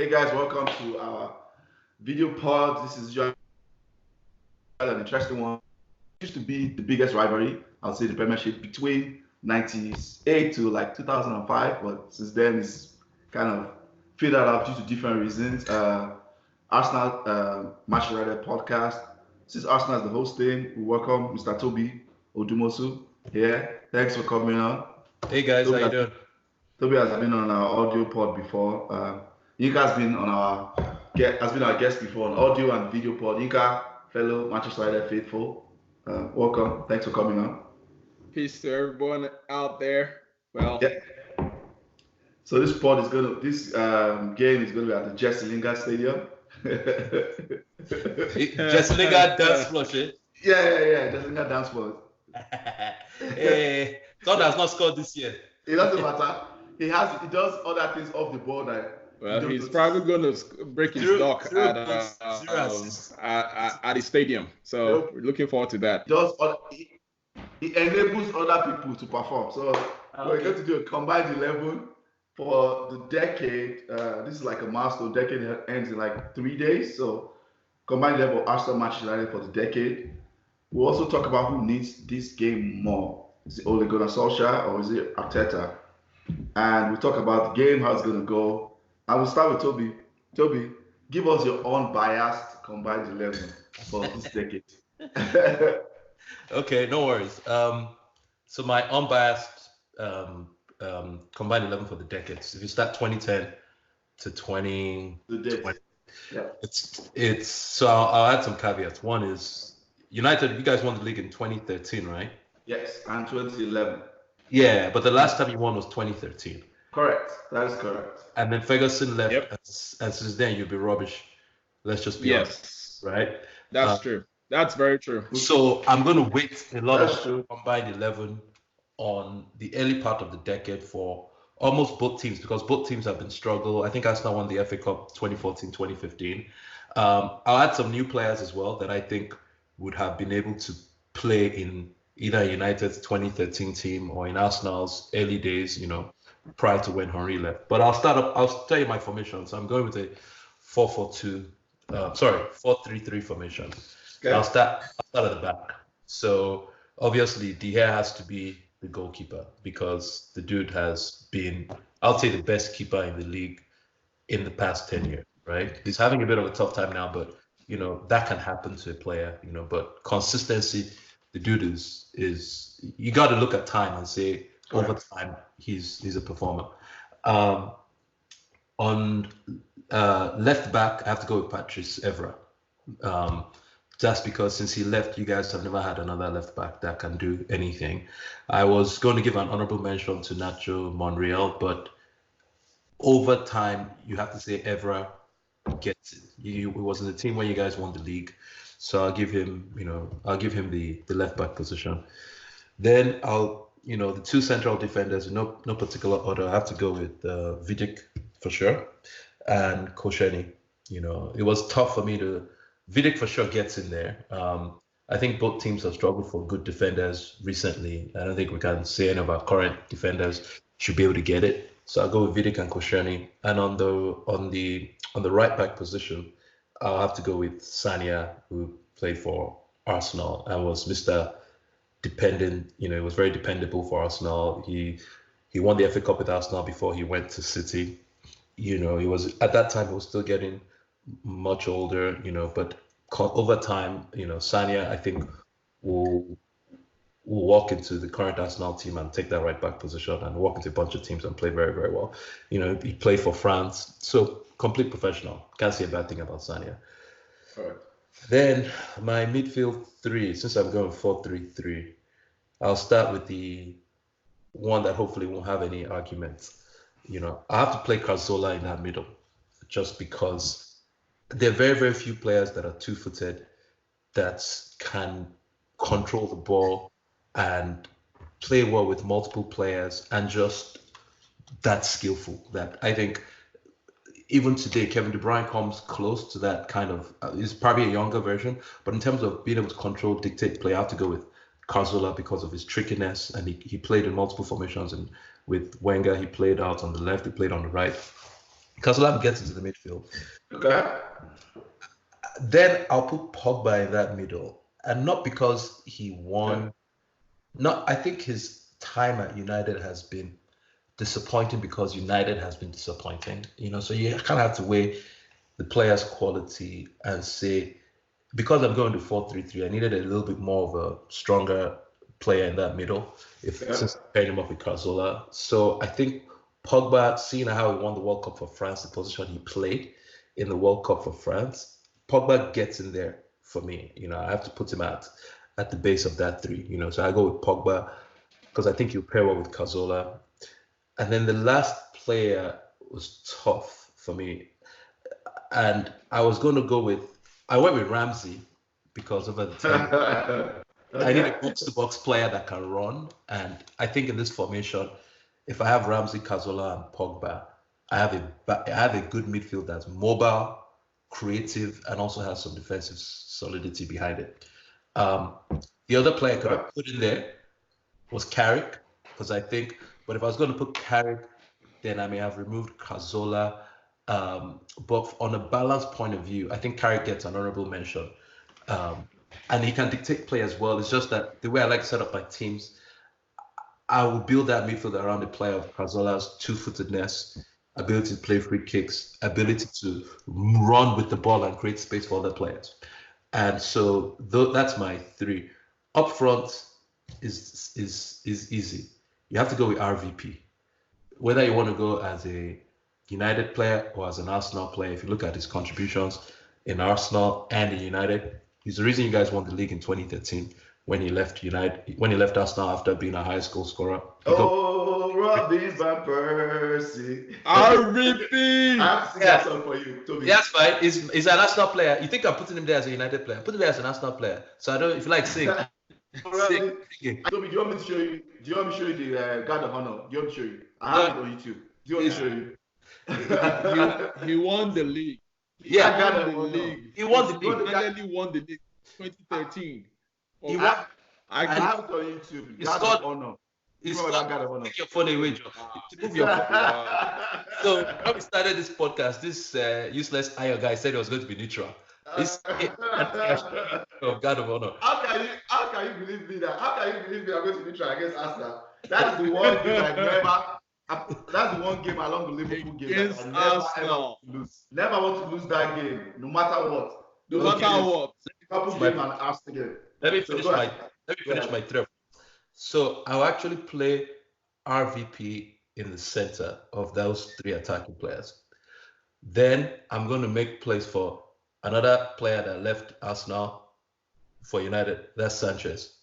Hey guys, welcome to our video pod. This is an interesting one. It used to be the biggest rivalry, I would say, the Premiership between 98 to like 2005, but since then it's kind of figured out due to different reasons. Arsenal Match United podcast. Since Arsenal is the host team, we welcome Mr. Tobi Odumosu here. Thanks for coming on. Hey guys, how you doing? Tobi has been on our audio pod before. Yinka has been our guest before on audio and video pod. Yinka, fellow Manchester United faithful, welcome. Thanks for coming on. Peace to everyone out there. Well, yeah. So this game is gonna be at the Jesse Lingard Stadium. Jesse Lingard dance flush, eh? Yeah. Jesse Lingard dance flush. Hey, God has not scored this year. It doesn't matter. He does other things off the ball he's probably going to break his dock at his stadium. So we're looking forward to that. He enables other people to perform. So we're going to do a combined 11 for the decade. This is like a milestone. Decade ends in like 3 days. So combined 11 of Arsenal Manchester United for the decade. We'll also talk about who needs this game more. Is it Ole Gunnar Solskjaer or is it Arteta? And we'll talk about the game, how it's going to go. I will start with Tobi. Tobi, give us your unbiased combined 11 for this decade. Okay, no worries. So my unbiased combined 11 for the decades. If you start 2010 to 2020, yeah. It's so I'll add some caveats. One is United. You guys won the league in 2013, right? Yes, and 2011. Yeah, but the last time you won was 2013. Correct. That is correct. And then Ferguson left, and since then you'll be rubbish. Let's just be honest, right? That's true. That's very true. So I'm going to weight a lot of combined 11 on the early part of the decade for almost both teams because both teams have been struggle. I think Arsenal won the FA Cup 2014, 2015. I'll add some new players as well that I think would have been able to play in either United's 2013 team or in Arsenal's early days, prior to when Henry left. But I'll tell you my formation. So I'm going with a 4-3-3 formation. Okay. I'll start at the back. So obviously De Gea has to be the goalkeeper because the dude has been, I'll say, the best keeper in the league in the past 10 years, right? He's having a bit of a tough time now, but that can happen to a player, but consistency, the dude is you got to look at time and say over time he's a performer. On left back, I have to go with Patrice Evra. Just because since he left, you guys have never had another left back that can do anything. I was going to give an honorable mention to Nacho Monreal, but over time, you have to say Evra gets it. He was in the team when you guys won the league. So I'll give him, the left back position. Then the two central defenders, no particular order. I have to go with Vidic for sure and Koscielny. It was tough for me to. Vidic for sure gets in there. I think both teams have struggled for good defenders recently. I don't think we can say any of our current defenders should be able to get it. So I'll go with Vidic and Koscielny. And on the right back position, I'll have to go with Sanya, who played for Arsenal and was Mr. Dependent. He was very dependable for Arsenal. He won the FA Cup with Arsenal before he went to City. He was at that time he was still getting much older, but over time, Sanya, I think, will walk into the current Arsenal team and take that right back position and walk into a bunch of teams and play very, very well. He played for France, so complete professional. Can't say a bad thing about Sanya. All right. Then my midfield three, since I'm going 4-3-3, I'll start with the one that hopefully won't have any arguments. I have to play Cazorla in that middle just because there are very, very few players that are two-footed that can control the ball and play well with multiple players and just that skillful that I think even today, Kevin De Bruyne comes close to that kind of, is probably a younger version, but in terms of being able to control, dictate play, I have to go with Cazorla because of his trickiness, and he played in multiple formations, and with Wenger, he played out on the left, he played on the right. Casola gets into the midfield. Okay. Then I'll put Pogba in that middle, and not because he won. Yeah. Not, I think his time at United has been disappointing because United has been disappointing. So you kind of have to weigh the player's quality and say, because I'm going to 4-3-3, I needed a little bit more of a stronger player in that middle. Since I paired him up with Cazorla, so I think Pogba, seeing how he won the World Cup for France, the position he played in the World Cup for France, Pogba gets in there for me. I have to put him at the base of that three. So I go with Pogba because I think you pair well with Cazorla. And then the last player was tough for me, and I went with Ramsey because over the time I need a box-to-box player that can run, and I think in this formation, if I have Ramsey, Cazorla, and Pogba, I have a good midfield that's mobile, creative, and also has some defensive solidity behind it. The other player I could have put in there was Carrick, because but if I was going to put Carrick, then I may have removed Cazorla. But on a balanced point of view, I think Carrick gets an honorable mention. And he can dictate play as well. It's just that the way I like to set up my teams, I will build that midfield around the player of Cazorla's two-footedness, ability to play free kicks, ability to run with the ball and create space for other players. And so that's my three. Up front is easy. You have to go with RVP. Whether you want to go as a United player or as an Arsenal player, if you look at his contributions in Arsenal and in United, he's the reason you guys won the league in 2013 when he left Arsenal after being a high school scorer. Robin Van Persie. RVP. I have to sing that song for you, Tobi. That's fine. He's an Arsenal player. You think I'm putting him there as a United player? Put him there as an Arsenal player. So I don't. If you like, sing. Tobi, do you want me to show you? Do you want me to show you the Guard of Honor? Do you want me to show you? I have it on YouTube. Do you want me to show you? He won the league. He won the league. He won the league. He finally won the league. 2013. He won. I have it on YouTube. Guard of Honor. Take your phone away, Joe. Move your phone. So when we started this podcast, this useless Ayo guy said it was going to be neutral. This of God of Honor. How can you believe me that? How can you believe me I'm going to be neutral against Arsenal? That is the one game I never. That's the one game along the Liverpool game that I never ever want to lose. Never want to lose that game, no matter what. No matter what. Liverpool game and Arsenal game. Let me finish my three. So I'll actually play RVP in the center of those three attacking players. Then I'm going to make place for another player that left Arsenal for United. That's Sanchez.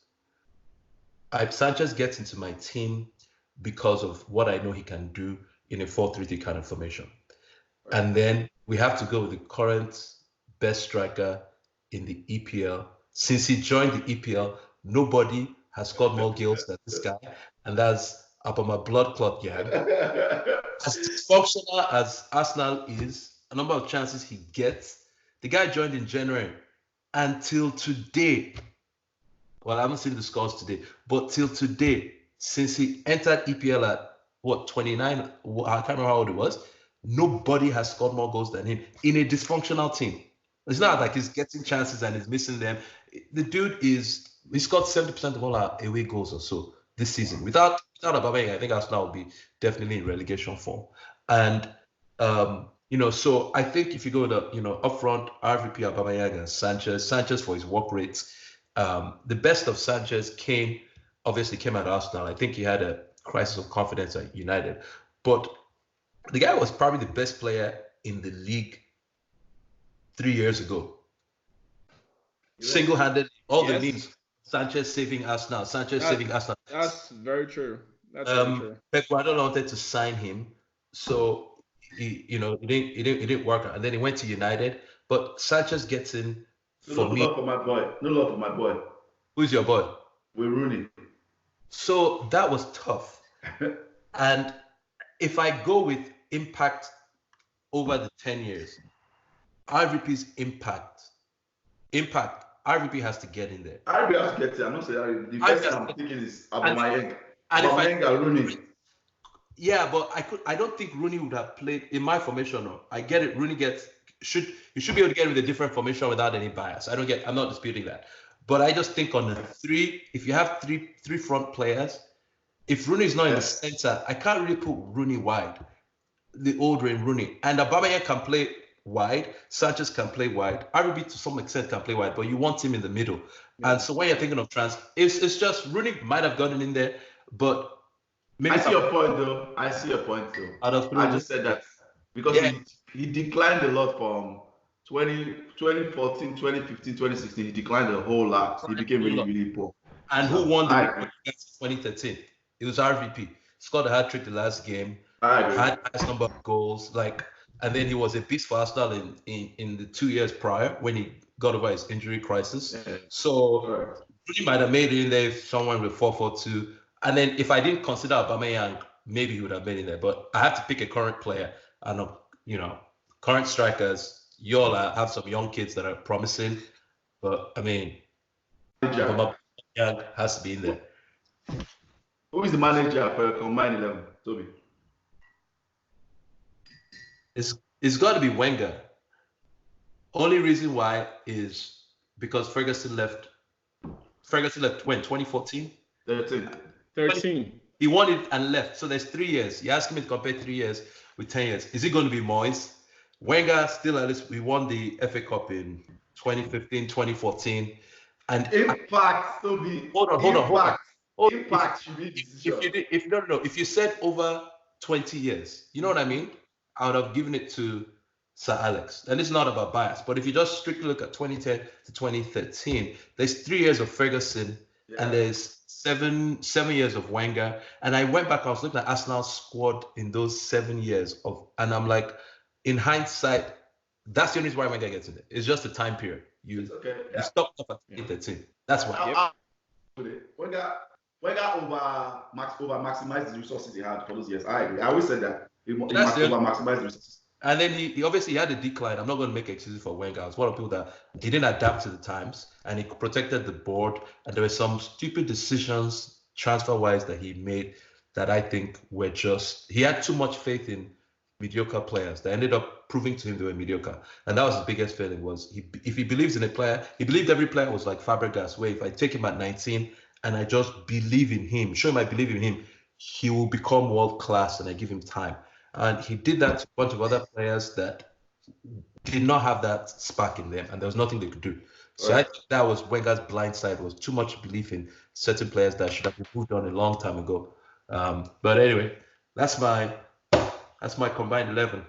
Sanchez gets into my team because of what I know he can do in a 4-3-3 kind of formation. And then we have to go with the current best striker in the EPL. Since he joined the EPL, nobody has scored more goals than this guy, and that's up on my blood clot gang. As dysfunctional as Arsenal is, a number of chances he gets, the guy joined in January. Until today, well, I haven't seen the scores today, but till today, since he entered EPL at 29, I can't remember how old it was, nobody has scored more goals than him in a dysfunctional team. It's not like he's getting chances and he's missing them. The dude he scored 70% of all our away goals or so this season. Without Aubameyang, I think Arsenal will be definitely in relegation form. And so I think if you go to up front, RVP, Aubameyang, and Sanchez for his work rates. The best of Sanchez came at Arsenal. I think he had a crisis of confidence at United, but the guy was probably the best player in the league 3 years ago. Single-handed, the means. Sanchez saving Arsenal. Saving Arsenal. That's very true. Very true. Pep Guardiola wanted to sign him, so it didn't work. And then he went to United. But Sanchez gets in for me. No love for my boy. Who's your boy? We're Rooney. So that was tough. And if I go with impact over the 10 years, RVP's impact, RVP has to get in there. RVP has to get in. I'm not saying the best I'm thinking is Aubameyang. And Aubameyang and Rooney. Yeah, but I don't think Rooney would have played in my formation. No. I get it. Rooney you should be able to get with a different formation without any bias. I'm not disputing that. But I just think on the three, if you have three front players, if Rooney is not in the center, I can't really put Rooney wide. The old Rooney. And Aubameyang can play wide. Sanchez can play wide. RB to some extent can play wide, but you want him in the middle. Yeah. And so when you're thinking of it's just Rooney might have gotten in there, but maybe I see your point though. I just said that because he declined a lot from 2014, 2015, 2016. He declined a whole lot. He became really, really poor. And who won the 2013? It was RVP. Scored a hat trick the last game. Had a number of goals. And then he was a beast for Arsenal in the 2 years prior when he got over his injury crisis. Yeah. So he might have made it in there if someone with 4-4-2. And then if I didn't consider Aubameyang, maybe he would have made it there. But I have to pick a current player. And current strikers. You all have some young kids that are promising. But I mean, Aubameyang has to be in there. Who is the manager for combined 11, Tobi? It's got to be Wenger. Only reason why is because Ferguson left when? 2014? 13. He won it and left. So there's 3 years. You ask me to compare 3 years with 10 years. Is it going to be Moyes? Wenger still at least we won the FA Cup in 2015, 2014. And impact, Tobi. Hold on. Impact should be if you said over 20 years, you know what I mean? I would have given it to Sir Alex. And it's not about bias, but if you just strictly look at 2010 to 2013, there's 3 years of Ferguson and there's seven years of Wenger. And I went back, I was looking at Arsenal's squad in those 7 years and I'm like, in hindsight, that's the only reason why Wenger gets in it. It's just a time period. You stopped off at 2013. That's why. Wenger over maximized the resources he had for those years. I agree. I always said that. He maximized the resources. And then he obviously had a decline. I'm not going to make excuses for Wenger. I was one of the people that he didn't adapt to the times and he protected the board. And there were some stupid decisions transfer-wise that he made that I think were he had too much faith in mediocre players that ended up proving to him they were mediocre. And that was his biggest failing was if he believes in a player, he believed every player was like Fabregas, where if I take him at 19 and I just believe in him, show him I believe in him, he will become world class and I give him time. And he did that to a bunch of other players that did not have that spark in them, and there was nothing they could do. So I think that was Wenger's blind side, was too much belief in certain players that should have been moved on a long time ago. But anyway, that's my combined 11.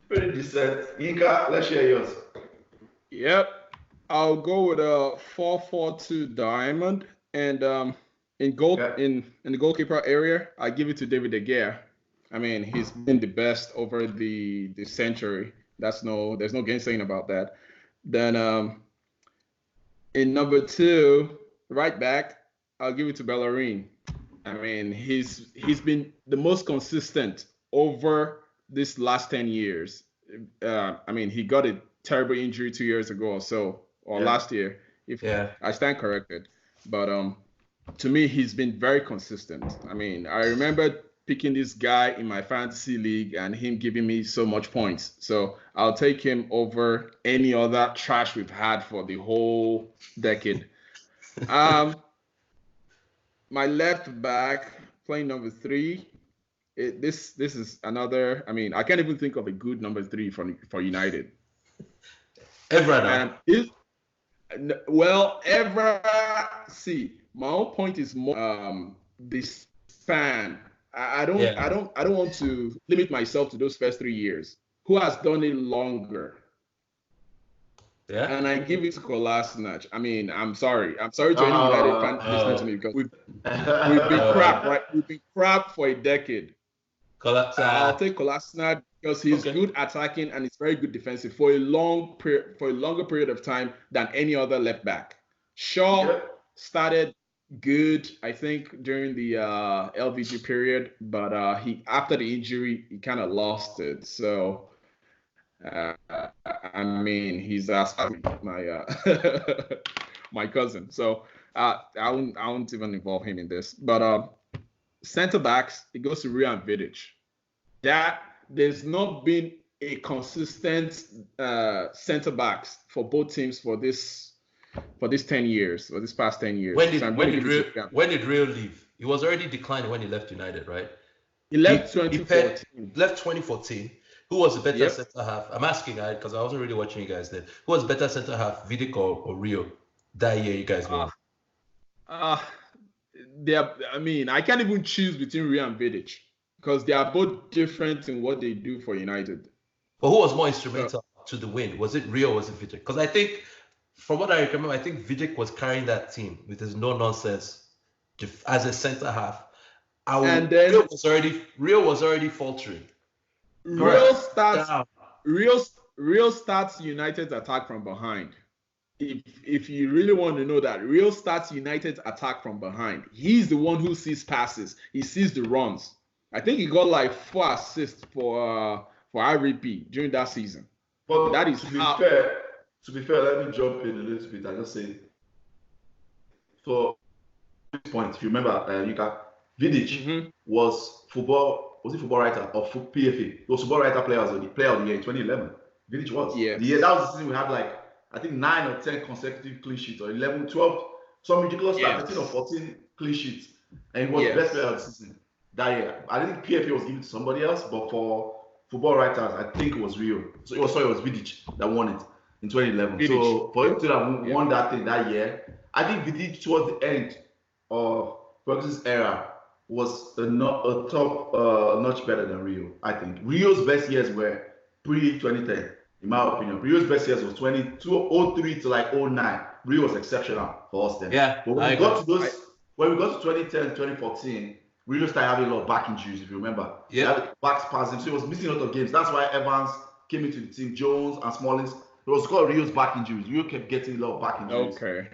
Pretty decent. Yinka, let's share yours. Yep. I'll go with a 4-4-2 diamond. And in the goalkeeper area, I give it to David De Gea. I mean, he's been the best over the century. There's no gainsaying about that. Then in number 2, right back, I'll give it to Bellerin. I mean, he's been the most consistent over this last 10 years. I mean, he got a terrible injury 2 years ago or last year, if I stand corrected. But to me, he's been very consistent. I mean, I remember picking this guy in my fantasy league and him giving me so much points. So I'll take him over any other trash we've had for the whole decade. My left back, playing number 3. This is another. I mean, I can't even think of a good number 3 for United. Evra. See, my own point is more this span. I don't want to limit myself to those first 3 years. Who has done it longer? Yeah. And I give it to Kolasinac. I mean, I'm sorry to any United fan listening to me because we've been crap, right? We've been crap for a decade. So I'll take Kolasinac because he's good attacking and he's very good defensive for a longer period of time than any other left back. Shaw started good, I think, during the LVG period, but he after the injury he kind of lost it. So I mean, he's my my cousin, so I won't even involve him in this. But center backs, it goes to Rio and Vidic. That there's not been a consistent center backs for both teams for this 10 years, or this past 10 years. When did Rio leave? He was already declining when he left United, right? He left 2014. Left 2014. Who was the better center half? I'm asking because I wasn't really watching you guys then. Who was better center half, Vidic or Rio? That year you guys won. I can't even choose between Rio and Vidic because they are both different in what they do for United. But who was more instrumental to the win? Was it Rio or was it Vidic? Because I think, from what I remember, I think Vidic was carrying that team with his no-nonsense as a center half. Rio was already faltering. Rio starts United's attack from behind. If you really want to know that, Rio starts United's attack from behind. He's the one who sees passes. He sees the runs. I think he got like 4 assists for RVP during that season. But that is to be fair, let me jump in a little bit. I just say, for this point, if you remember, Yinka, Vidic was football writer of PFA? He was football writer player of the year in 2011. Vidic was. Yeah. The year that was the season we had like I think 9 or 10 consecutive clean sheets, or 11, 12, some ridiculous like 13 or 14 clean sheets, and he was the best player of the season that year. I think PFA was given to somebody else, but for football writers, I think it was Rio. So it was Vidic that won it in 2011. Vidic. So for him to have won that thing that year, I think Vidic towards the end of Ferguson's era was a top notch better than Rio. I think Rio's best years were pre-2010, in my opinion. Rio's best years was 2003 to like 09. Rio was exceptional for us then. Yeah. But when we got to 2010, 2014, Rio started having a lot of back injuries, if you remember. Yeah. Back spasms. So he was missing a lot of games. That's why Evans came into the team, Jones and Smallings. It was called Rio's back injuries. Rio kept getting a lot of back injuries. Okay.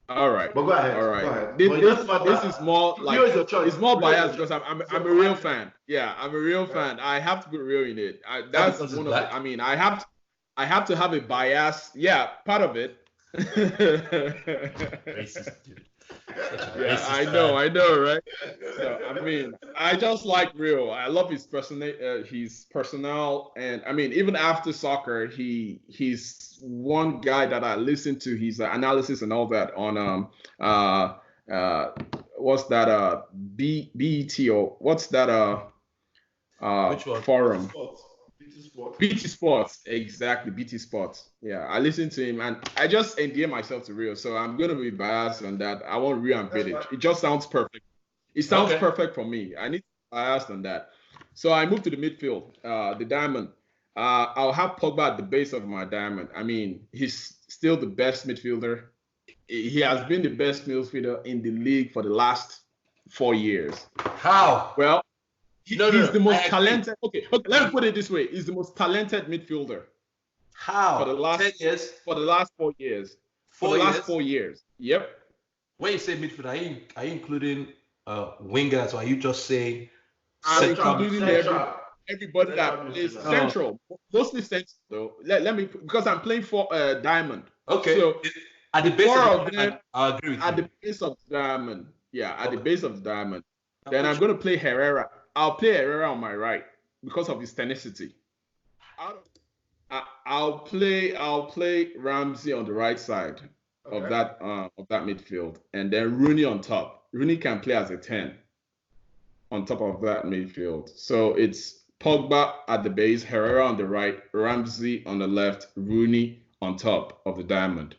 All right. But go ahead. All right. Go ahead. This is more like Rio is your choice. It's more biased because I'm a real fan. Yeah, I'm a real fan. I have to put Rio in it. That's one of the, I have to have a bias. Yeah, part of it. Racist, dude. Yeah, I know, right? So, I just like Rio. I love his personnel, and even after soccer, he's one guy that I listen to his analysis and all that on what's that BET or what's that which one? Forum? BT Sports, exactly. BT Sports. Yeah, I listen to him and I just endear myself to Rio, so I'm gonna be biased on that. I want Rio and Vidic. It just sounds perfect. It sounds perfect for me. I need to be biased on that. So I moved to the midfield, the diamond. I'll have Pogba at the base of my diamond. He's still the best midfielder. He has been the best midfielder in the league for the last 4 years. How? Well, he's the most talented. Okay, let me put it this way: he's the most talented midfielder. How? For the last 10 years? For the last 4 years. Last 4 years. Yep. When you say midfield, are you including wingers, or are you just saying I'm including everybody that plays central, mostly central though. Let me, because I'm playing for diamond. Okay. So at the base of the diamond, I agree with you. At the base of the diamond, yeah, at the base of the diamond. Then I'm going to play Herrera. I'll play Herrera on my right because of his tenacity. I'll play Ramsey on the right side of that midfield, and then Rooney on top. Rooney can play as a 10 on top of that midfield. So it's Pogba at the base, Herrera on the right, Ramsey on the left, Rooney on top of the diamond.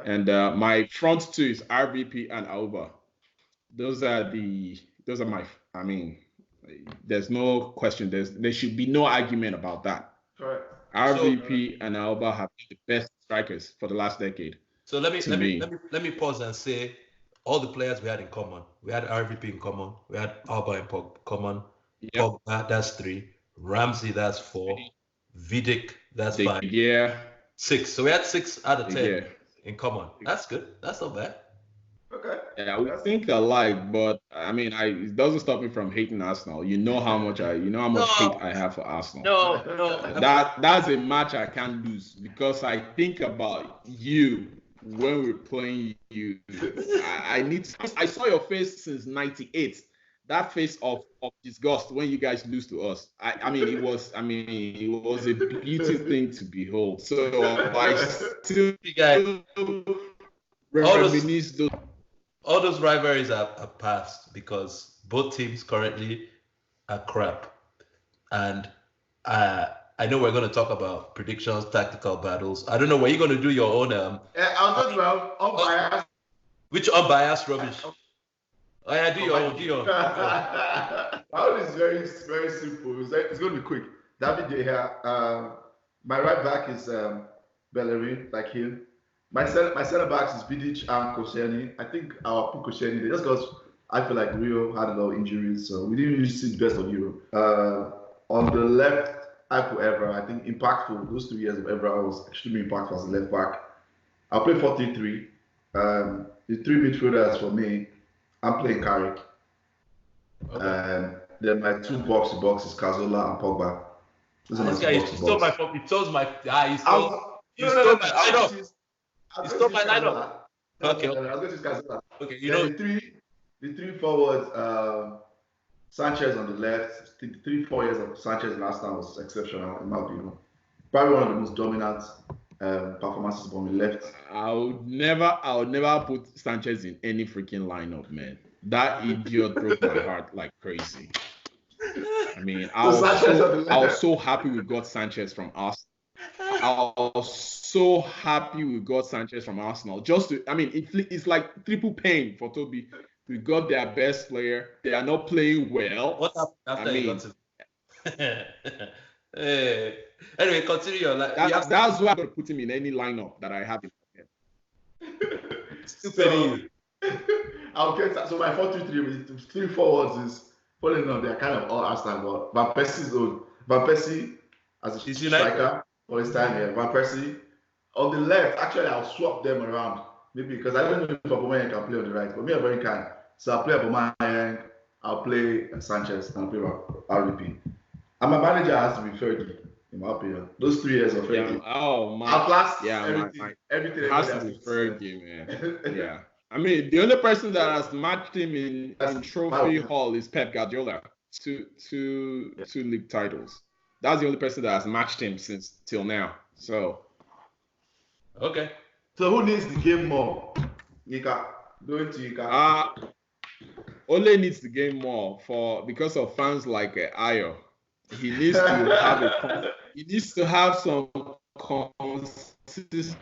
And my front two is RVP and Auba. Those are my. There's no question. There should be no argument about that. Correct. RVP and Alba have been the best strikers for the last decade. So let me pause and say all the players we had in common. We had RVP in common. We had Alba in common. Yep. Pogba, that's 3. Ramsey, that's 4. Vidic, that's 5. Yeah. 6. So we had 6 out of 10 in common. That's good. That's not bad. Okay. Yeah, we think alike, but it doesn't stop me from hating Arsenal. You know how much hate I have for Arsenal. No. That's a match I can't lose because I think about you when we're playing you. I saw your face since '98. that face of disgust when you guys lose to us. I mean, it was a beautiful thing to behold. So I still reminisce those. All those rivalries are past because both teams currently are crap. And I know we're going to talk about predictions, tactical battles. I don't know, were you going to do your own? I'll talk about unbiased. Which unbiased rubbish? Oh yeah, do your own. Mine is very, very simple. It's going to be quick. David De Gea. My right back is Bellerin, like him. My center backs is Vidic and Koscielny. I think I'll put Koscielny there just because I feel like Rio had a lot of injuries, so we didn't really see the best of Europe. On the left, I put Evra. I think impactful. Those 2 years of Evra was extremely impactful as a left back. I'll play 4-3-3. The three midfielders for me, I'm playing Carrick. Okay. Then my two box is Cazorla and Pogba. This guy, he stole my phone. He stole my. He stole my lineup. He stole my lineup. Okay. I was going to use Cazorla. Okay. The three forwards. Sanchez on the left. The 3-4 years of Sanchez in Arsenal was exceptional in my opinion. Probably one of the most dominant performances on the left. I would never put Sanchez in any freaking lineup, man. That idiot broke my heart like crazy. I mean, I was so happy we got Sanchez from Arsenal. It's like triple pain for Toby. We got their best player. They are not playing well. What happened after you got him? Anyway, continue your life. That's why I'm going to put him in any lineup that I have in my head. I'll get that. So my 4-2-3 with 3 forwards is following on. They're kind of all Arsenal, but Van Persie's own. Van Persie as a striker for his time here. Van Persie on the left. Actually, I'll swap them around. Maybe because I don't know if Aubameyang can play on the right, but me, I'm very kind. So I'll play Aubameyang, I'll play Sanchez, and I'll play RDP. And my manager has to be Fergie, in my opinion. Those 3 years of Fergie. Oh, man. Everything has to be Fergie, man. Yeah. I mean, the only person that has matched him in Trophy Hall is Pep Guardiola. Two league titles. That's the only person that has matched him till now. So. Okay. So who needs the game more? Yinka. Going to Yinka. Ole needs the game more because of fans like Ayo. He needs to have some consistency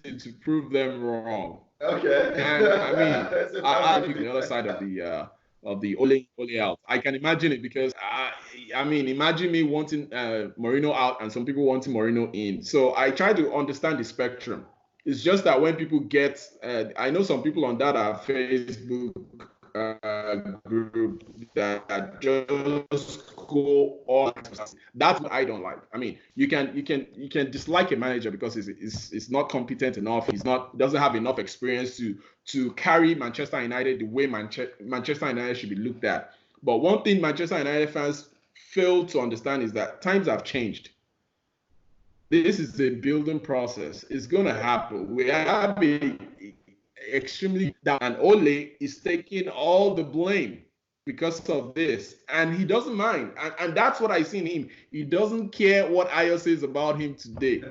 to prove them wrong. Okay. And I mean, I'll pick the other side of the Ole out. I can imagine it because imagine me wanting Mourinho out and some people wanting Mourinho in. So I try to understand the spectrum. It's just that when people get, I know some people on that Facebook group that just go on. That's what I don't like. I mean, you can dislike a manager because he's not competent enough. Doesn't have enough experience to carry Manchester United the way Manchester United should be looked at. But one thing Manchester United fans fail to understand is that times have changed. This is a building process. It's going to happen. We have been extremely down, and Ole is taking all the blame because of this, and he doesn't mind. And that's what I see in him. He doesn't care what Ayo says about him today.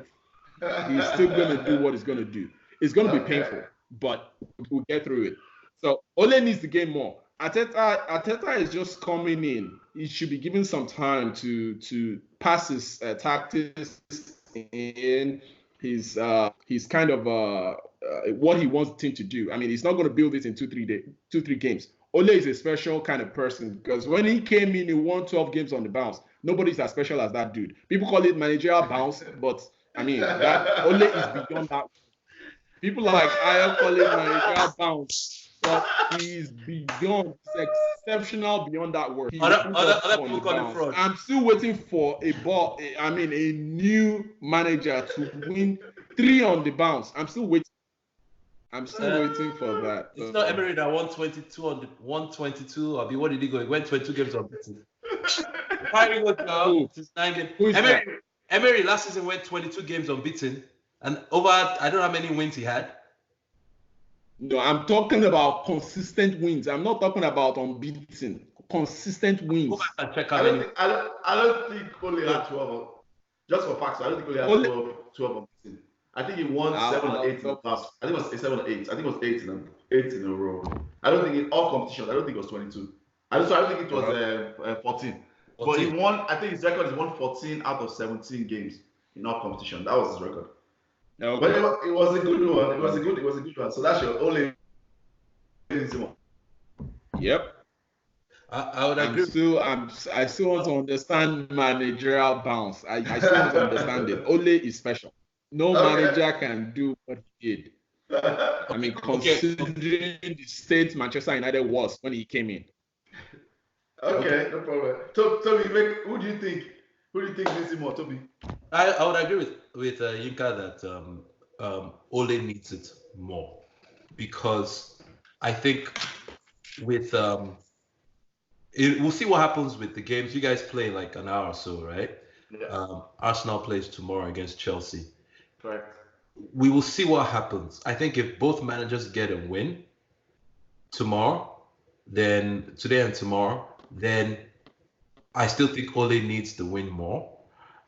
He's still going to do what he's going to do. It's going to be painful, but we'll get through it. So Ole needs to gain more. Arteta is just coming in. He should be given some time to pass his tactics in his kind of what he wants the team to do. I mean, he's not going to build it in 2-3 games. Ole is a special kind of person because when he came in, he won 12 games on the bounce. Nobody's as special as that dude. People call it managerial bounce, but I mean, that Ole is beyond that. People like I call it managerial bounce, but he's beyond. He's exceptional beyond that word. Other people call it fraud. I'm still waiting for a new manager to win 3 on the bounce. I'm still waiting for that. It's not Emery that won 22 on the 122. What did he go? He went 22 games unbeaten. Probably was now. 9 games. Emery last season went 22 games unbeaten, and over I don't know how many wins he had. No, I'm talking about consistent wins. I'm not talking about unbeaten. Consistent wins. Go back and check I how many. don't think Ole had 12. Just for facts, I don't think Ole had 12 unbeaten. I think he won 7 or 8 in the past. I think it was 7 or 8. I think it was 8 in a row. I don't think in all competitions. I don't think it was 22. I don't think it was 14. But he won. I think his record is won 14 out of 17 games in all competition. That was his record. Okay. But it was a good one. It was a good one. So that's your only. Yep. I would agree. I still want to understand managerial bounce. I still want to understand it. Ole is special. No manager can do what he did. I mean, considering the state Manchester United was when he came in. Okay, no problem. Tobi, who do you think needs him more, Tobi? I would agree with Yinka that Ole needs it more, because I think with we'll see what happens with the games. You guys play in like an hour or so, right? Yeah. Arsenal plays tomorrow against Chelsea. Correct. We will see what happens. I think if both managers get a win tomorrow, then today and tomorrow, then I still think Ole needs the win more.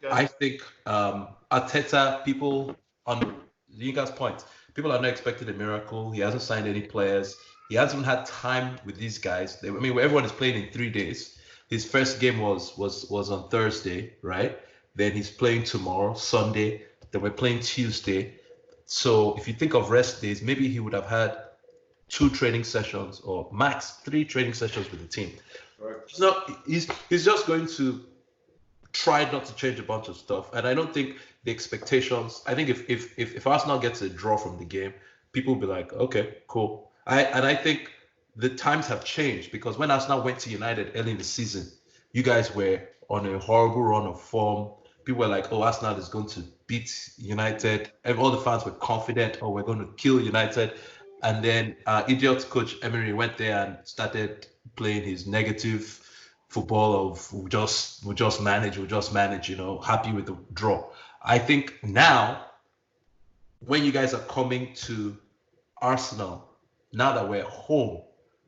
Yeah. I think Arteta, people on Yinka's point, people are not expecting a miracle. He hasn't signed any players. He hasn't had time with these guys. Everyone is playing in 3 days. His first game was on Thursday, right? Then he's playing tomorrow, Sunday. Then we're playing Tuesday. So if you think of rest days, maybe he would have had 2 training sessions or max 3 training sessions with the team. Right. He's just going to try not to change a bunch of stuff. And I don't think the expectations. I think if Arsenal gets a draw from the game, people will be like, okay, cool. I think the times have changed, because when Arsenal went to United early in the season, you guys were on a horrible run of form. People were like, oh, Arsenal is going to beat United. And all the fans were confident, oh, we're going to kill United. And then idiot coach Emery went there and started playing his negative football of we'll just manage, happy with the draw. I think now, when you guys are coming to Arsenal, now that we're home,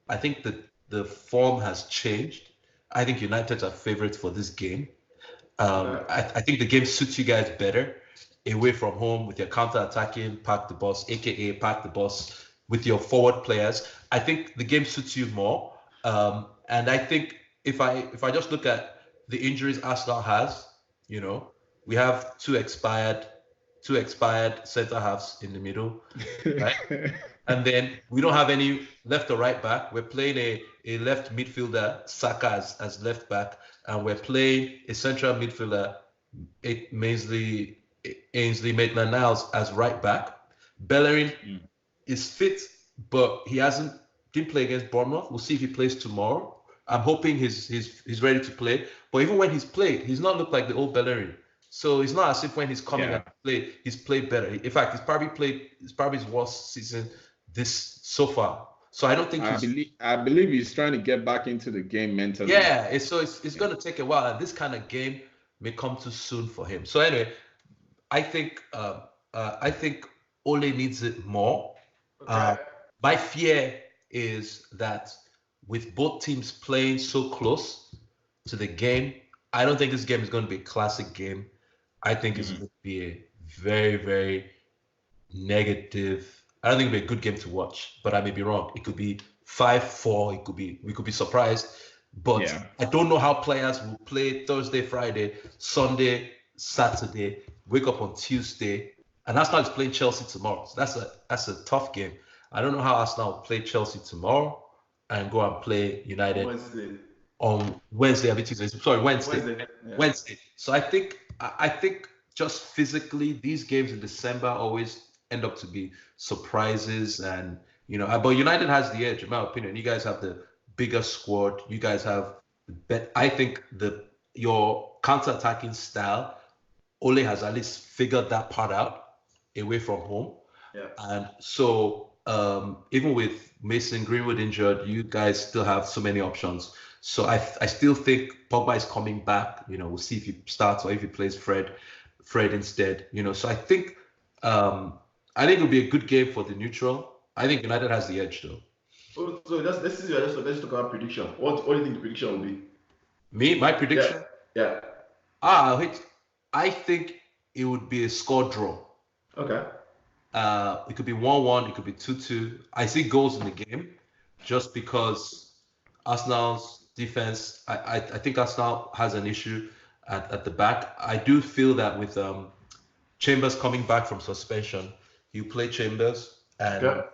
I think that the form has changed. I think United are favorites for this game. I think the game suits you guys better away from home with your counter-attacking, park the bus, aka park the bus with your forward players. I think the game suits you more. And I think if I just look at the injuries Arsenal has, we have two expired center halves in the middle, right? And then we don't have any left or right back. We're playing a left midfielder, Saka, as left back, and we're playing a central midfielder, Ainsley Maitland-Niles, as right back. Bellerin is fit, but he didn't play against Bournemouth. We'll see if he plays tomorrow. I'm hoping he's ready to play. But even when he's played, he's not looked like the old Bellerin. So it's not as if when he's coming and play, he's played better. In fact, it's probably his worst season this so far. So I don't think I believe he's trying to get back into the game mentally. Yeah, it's going to take a while, and this kind of game may come too soon for him. So anyway, I think Ole needs it more. Okay. My fear is that with both teams playing so close to the game, I don't think this game is going to be a classic game. I think it's going to be a very, very negative. I don't think it'll be a good game to watch, but I may be wrong. It could be 5-4. We could be surprised, but I don't know how players will play Thursday, Friday, Sunday, Saturday, wake up on Tuesday, and Arsenal is playing Chelsea tomorrow. So that's a tough game. I don't know how Arsenal will play Chelsea tomorrow and go and play United on Wednesday. Wednesday. So I think just physically, these games in December always end up to be surprises, and but United has the edge, in my opinion. You guys have the bigger squad. You guys have I think your counter-attacking style, Ole has at least figured that part out away from home. Yeah. And so even with Mason Greenwood injured, you guys still have so many options. So I still think Pogba is coming back. We'll see if he starts or if he plays Fred instead. So I think it'll be a good game for the neutral. I think United has the edge, though. So let's talk about prediction. What do you think the prediction will be? Me, my prediction? Yeah. I think it would be a score draw. Okay. It could be 1-1, it could be 2-2. I see goals in the game just because Arsenal's defense, I think Arsenal has an issue at the back. I do feel that with Chambers coming back from suspension, you play Chambers and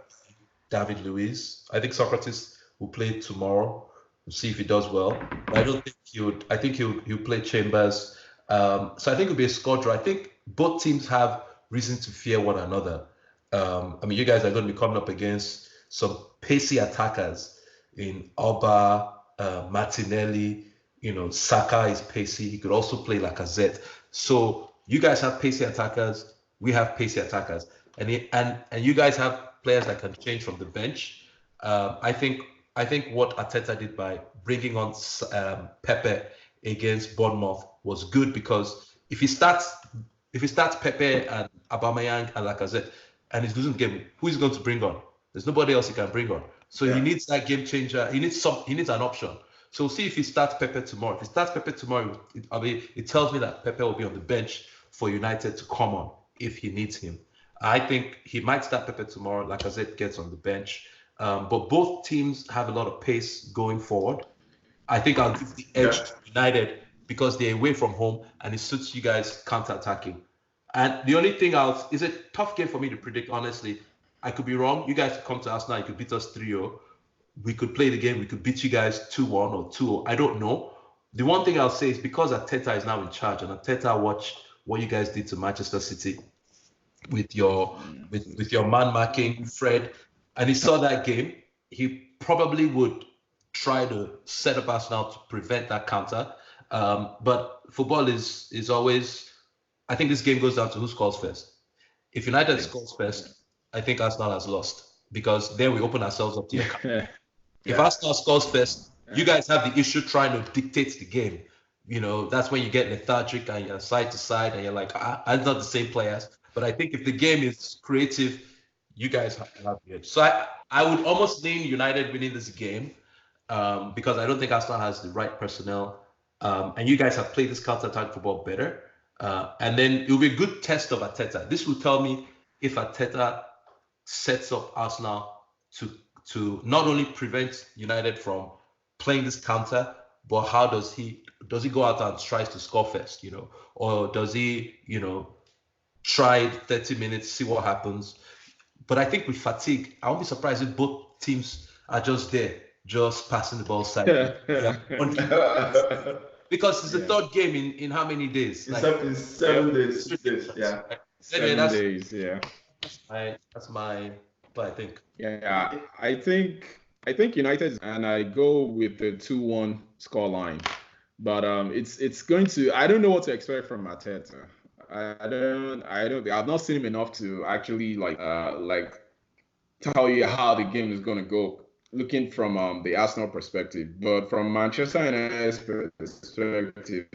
David Luiz. I think Socrates will play tomorrow. We'll see if he does well. But I don't think he would. I think he'll play Chambers. So I think it'll be a score draw. I think both teams have reason to fear one another. I mean, you guys are going to be coming up against some pacey attackers in Oba, Martinelli. Saka is pacey. He could also play Lacazette. So you guys have pacey attackers. We have pacey attackers, and you guys have players that can change from the bench. I think what Arteta did by bringing on Pepe against Bournemouth was good, because if he starts Pepe and Aubameyang and Lacazette and he's losing the game, who is going to bring on? There's nobody else he can bring on. So he needs that game changer. He needs an option. So we'll see if he starts Pepe tomorrow. If he starts Pepe tomorrow, it tells me that Pepe will be on the bench for United to come on if he needs him. I think he might start Pepe tomorrow. Lacazette gets on the bench. But both teams have a lot of pace going forward. I think I'll give the edge to United because they're away from home and it suits you guys counter-attacking. And the only thing it's a tough game for me to predict, honestly. I could be wrong. You guys could come to us now. You could beat us 3-0. We could play the game. We could beat you guys 2-1 or 2-0. I don't know. The one thing I'll say is because Arteta is now in charge and Arteta watched what you guys did to Manchester City with your man marking Fred, and he saw that game, he probably would try to set up Arsenal to prevent that counter. But football is always, I think this game goes down to who scores first. If United scores first, I think Arsenal has lost, because then we open ourselves up to your counter. If Arsenal scores first, you guys have the issue trying to dictate the game. That's when you get lethargic and you're side to side and you're like, I'm not the same players. But I think if the game is creative, you guys have the edge. So I would almost lean United winning this game because I don't think Arsenal has the right personnel. And you guys have played this counter-attack football better. And then it will be a good test of Arteta. This will tell me if Arteta sets up Arsenal to not only prevent United from playing this counter, but how does he go out and tries to score first, or does he, try 30 minutes, see what happens. But I think with fatigue, I won't be surprised if both teams are just there, just passing the ball side. Because it's the third game in how many days? In 7 days, 6 days, yeah. 7 days, yeah. That's my, but I think. Yeah, I think United, and I go with the 2-1 scoreline. But it's going to, I don't know what to expect from Arteta. I've not seen him enough to actually like tell you how the game is going to go, looking from the Arsenal perspective. But from Manchester United's perspective,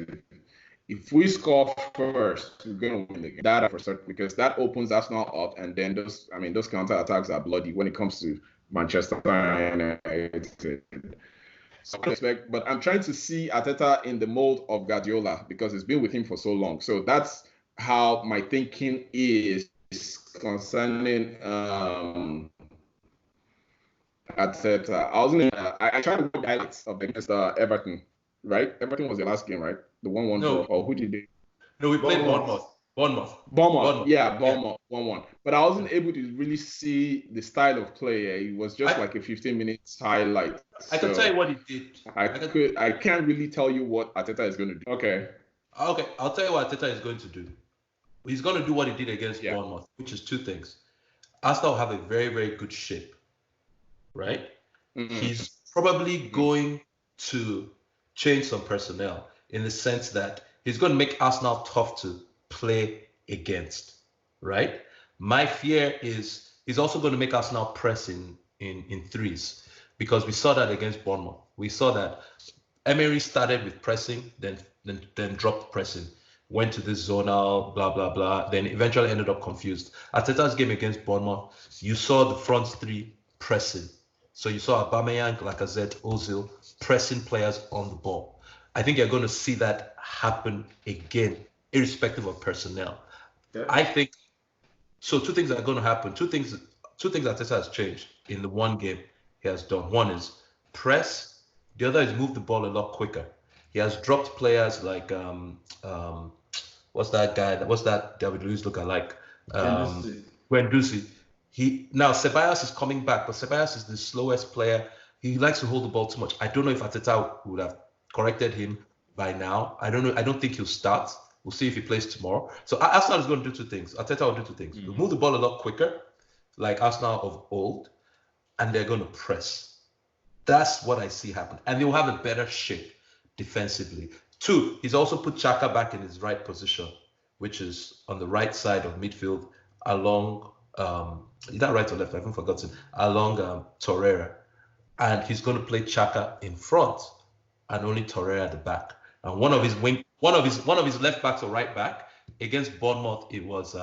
if we score first, we're going to win the game. That for certain, because that opens Arsenal up, and then those counter attacks are bloody when it comes to Manchester United. So but I'm trying to see Arteta in the mold of Guardiola because it's been with him for so long. So that's how my thinking is concerning Arteta. I tried to watch highlights of against Everton, right? Everton was the last game, right? The 1-1 draw. Or who did they? No, we played Bournemouth. Yeah, Bournemouth 1-1. But I wasn't able to really see the style of play. It was just like a 15 minutes highlight. I can tell you what he did. I can't really tell you what Arteta is going to do. Okay, I'll tell you what Arteta is going to do. He's going to do what he did against Bournemouth, which is two things. Arsenal have a very, very good shape, right? Mm-hmm. He's probably going to change some personnel in the sense that he's going to make Arsenal tough to play against, right? My fear is he's also going to make Arsenal press in threes, because we saw that against Bournemouth. We saw that Emery started with pressing, then dropped pressing. went to this zonal, blah, blah, blah, then eventually ended up confused. Arteta's game against Bournemouth, you saw the front three pressing. So you saw Aubameyang, Lacazette, Ozil pressing players on the ball. I think you're going to see that happen again, irrespective of personnel. Yeah. I think so. Two things are going to happen. Two things Arteta has changed in the one game he has done. One is press. The other is move the ball a lot quicker. He has dropped players like what's that guy? What's that David Luiz lookalike? Guendouzi. Now Ceballos is coming back, but Ceballos is the slowest player. He likes to hold the ball too much. I don't know if Arteta would have corrected him by now. I don't know. I don't think he'll start. We'll see if he plays tomorrow. So Arsenal is going to do two things. Arteta will do two things. He'll move the ball a lot quicker, like Arsenal of old, and they're going to press. That's what I see happen. And they'll have a better shape defensively. Two, he's also put Xhaka back in his right position, which is on the right side of midfield along, is that right or left? I haven't forgotten. Along Torreira. And he's going to play Xhaka in front and only Torreira at the back. And one of his left backs or right back against Bournemouth, it was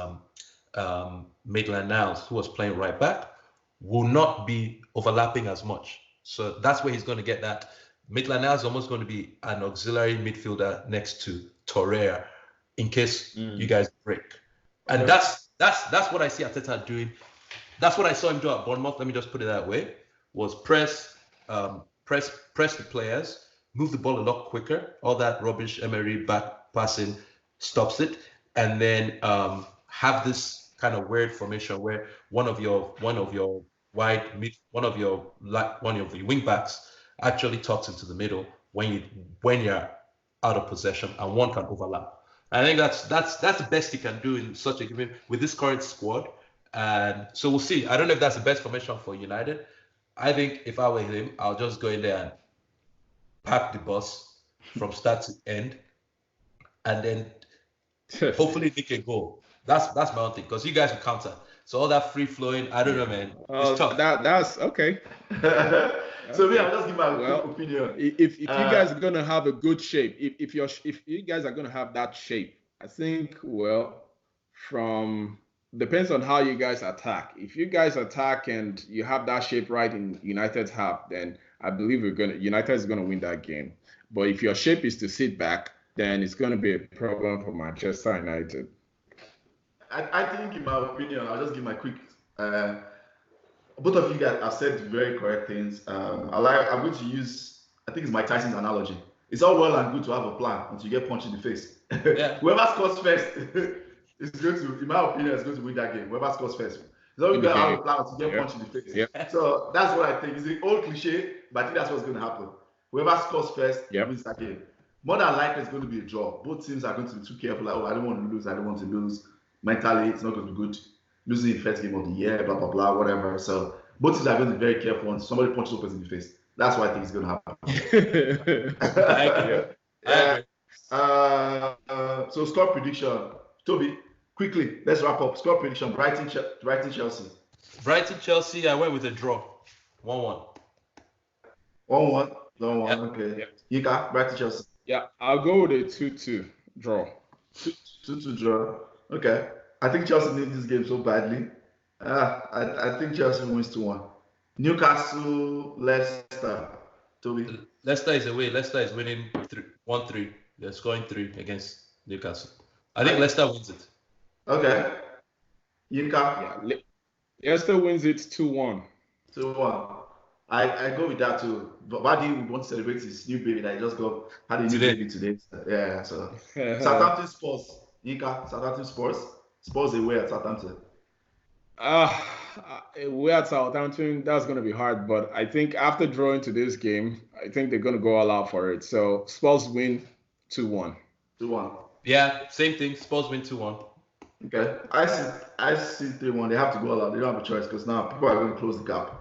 Maitland-Niles, who was playing right back, will not be overlapping as much. So that's where he's going to get that. Maitland-Niles is almost going to be an auxiliary midfielder next to Torreira in case you guys break. And that's what I see Arteta doing. That's what I saw him do at Bournemouth. Let me just put it that way. Was press the players, move the ball a lot quicker. All that rubbish Emery back passing stops it, and then have this kind of weird formation where one of your wing backs actually tucks into the middle when you're out of possession, and one can overlap. I think that's the best he can do in such a game with this current squad. And so we'll see. I don't know if that's the best formation for United. I think if I were him, I'll just go in there and pack the bus from start to end, and then hopefully nick a goal. That's my own thing, because you guys will counter. So all that free flowing, I don't know, man. It's tough. That's okay. So I'll just give my quick opinion. If you guys are gonna have a good shape, if you guys are gonna have that shape, I think depends on how you guys attack. If you guys attack and you have that shape right in United's half, then I believe United is gonna win that game. But if your shape is to sit back, then it's gonna be a problem for Manchester United. I think, in my opinion, I'll just give my quick. Both of you guys have said very correct things. I'm going to use, I think it's Mike Tyson's analogy. It's all well and good to have a plan until you get punched in the face. Yeah. Whoever scores first is going to, in my opinion, is going to win that game. Whoever scores first. It's always going to have a plan until you get punched in the face. Yep. So that's what I think. It's an old cliche, but I think that's what's going to happen. Whoever scores first wins that game. More than likely, it's going to be a draw. Both teams are going to be too careful. Like, I don't want to lose. I don't want to lose. Mentally, it's not going to be good. Losing the first game of the year, blah, blah, blah, whatever. So both teams are going to be very careful when somebody punches Lopez in the face. That's what I think is going to happen. So score prediction. Tobi, quickly, let's wrap up. Score prediction, Brighton, Chelsea. Brighton, Chelsea, I went with a draw. 1-1. 1-1? 1-1, okay. Yinka, Brighton, Chelsea. Yeah, I'll go with a 2-2 draw. 2-2 draw. Okay. I think Chelsea needs this game so badly. I think Chelsea wins 2-1. Newcastle, Leicester. Tobi. Leicester is away. Leicester is winning 1-3. They're scoring 3 against Newcastle. I think Leicester wins it. Okay. Yinka? Yeah. Leicester wins it 2-1. 2-1. I go with that too. But Buddy would want to celebrate his new baby that he just had a new baby today. Yeah, so Southampton Spurs. Yinka, Southampton Spurs. Spurs away at Southampton. Away at Southampton, that's going to be hard. But I think after drawing to this game, I think they're going to go all out for it. So Spurs win 2-1. 2-1. Yeah, same thing. Spurs win 2-1. Okay. I see 3-1. They have to go all out. They don't have a choice because now people are going to close the gap.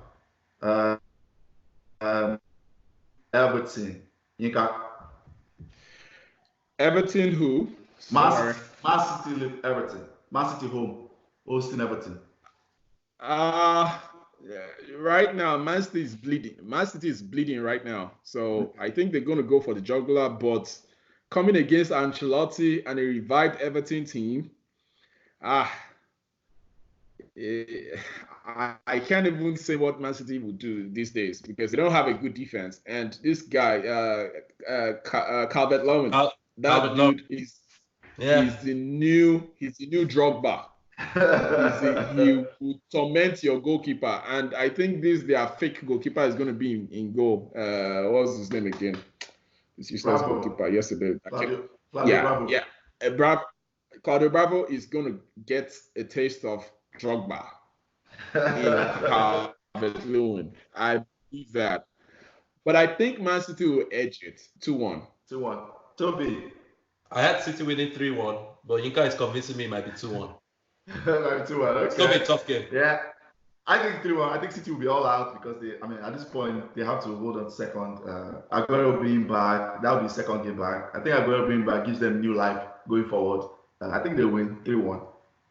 Everton. Yinka. Everton who? Man City, Everton. Man City home. Hosting Everton. Right now, Man City is bleeding. Man City is bleeding right now. So I think they're going to go for the jugular, but coming against Ancelotti and a revived Everton team. I can't even say what Man City would do these days because they don't have a good defense. And this guy, Calvert-Lewin, that dude is the new Drogba. He will torment your goalkeeper, and I think their fake goalkeeper is going to be in goal. What's his name again? This useless goalkeeper yesterday. Claudio Bravo is going to get a taste of Drogba in Calvert-Lewin. I believe that, but I think Man City will edge it 2-1. 2-1. Tobi. I had City winning 3-1, but Yinka is convincing me it might be 2-1. Like 2-1. Okay. It's gonna be a tough game. Yeah, I think 3-1. I think City will be all out because at this point they have to hold on second. Aguero being back, that will be second game back. I think Aguero being back gives them new life going forward. I think they win 3-1.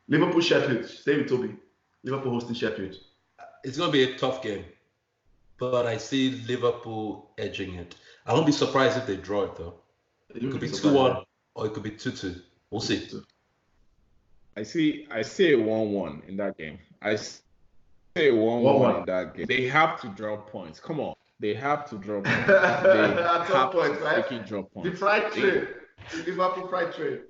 Liverpool Sheffield. Stay with Tobi. Liverpool hosting Sheffield. It's gonna be a tough game, but I see Liverpool edging it. I won't be surprised if they draw it though. It could be 2-1 or it could be 2-2. We'll see. I see a 1-1 in that game. I say 1-1 in that game. They have to draw points. Come on. They have to draw points. They have to freaking draw points. The fried trade. Liverpool fried trade.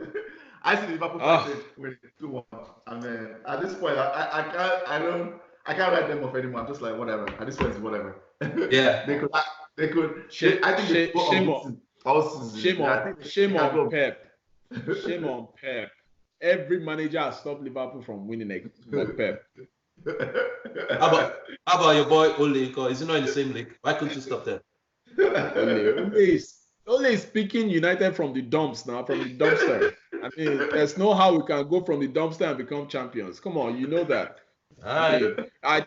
I see Liverpool fried trade with 2-1. I mean, at this point, I can't write them off anymore. I'm just like, whatever. At this point, it's whatever. Yeah. They could. I think shame on Pep. Shame on Pep. Every manager has stopped Liverpool from winning but Pep. How about your boy Ole? Is he not in the same league? Why couldn't you stop that? Ole is speaking United from the dumps now, from the dumpster. I mean, there's no how we can go from the dumpster and become champions. Come on, you know that. I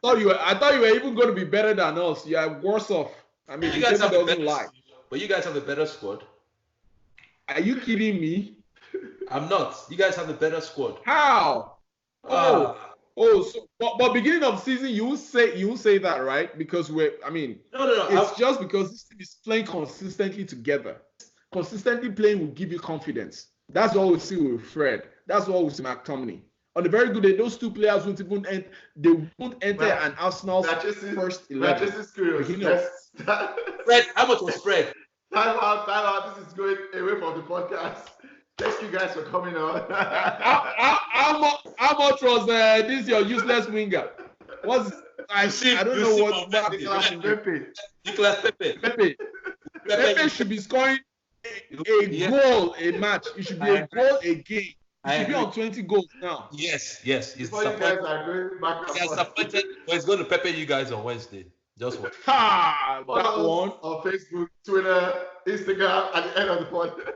thought you were even going to be better than us. You are worse off. I mean, you guys doesn't lie. But you guys have a better squad. Are you kidding me? I'm not. You guys have a better squad. How? But beginning of season, you say that, right? Because no. It's just because this team is playing consistently together. Consistently playing will give you confidence. That's what we see with Fred. That's what we see with McTominay. On a very good day, those two players won't enter an Arsenal's first 11. Fred, how much was Fred? Time out. This is going away from the podcast. Thank you guys for coming on. How much was this your useless winger? I don't know what Nicolas Pepe. Pepe should be scoring a goal a match. It should be a goal a game. He should be on 20 goals now. Yes. He's disappointed. But he's going to Pepe you guys on Wednesday. Just one. That one on Facebook, Twitter, Instagram at the end of the podcast.